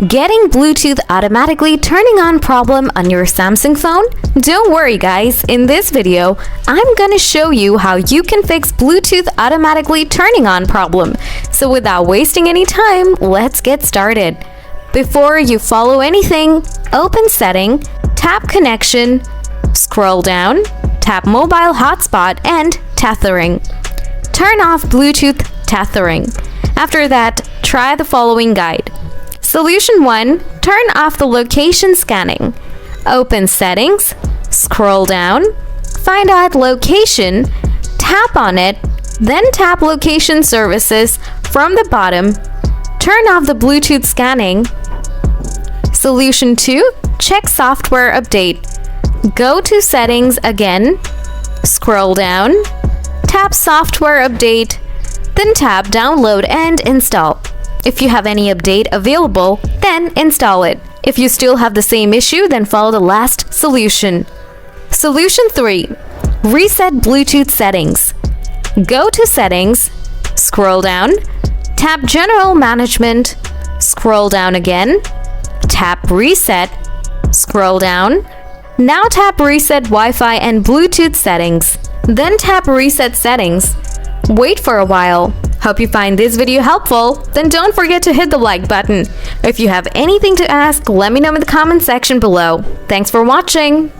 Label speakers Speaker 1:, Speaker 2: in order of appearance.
Speaker 1: Getting Bluetooth automatically turning on problem on your Samsung phone? Don't worry guys, in this video, I'm gonna show you how you can fix Bluetooth automatically turning on problem. So without wasting any time, let's get started. Before you follow anything, open Setting, tap Connection, scroll down, tap Mobile Hotspot and Tethering. Turn off Bluetooth tethering. After that, try the following guide. Solution 1. Turn off the location scanning. Open Settings, scroll down, find out Location, tap on it, then tap Location Services from the bottom. Turn off the Bluetooth scanning. Solution 2. Check Software Update. Go to Settings again, scroll down, tap Software Update, then tap Download and Install. If you have any update available, then install it. If you still have the same issue, then follow the last solution. Solution 3. Reset Bluetooth settings. Go to Settings, scroll down, tap General Management, scroll down again, tap Reset, scroll down. Now tap Reset Wi-Fi and Bluetooth settings. Then tap Reset Settings. Wait for a while. Hope you find this video helpful. Then don't forget to hit the like button. If you have anything to ask, let me know in the comment section below. Thanks for watching.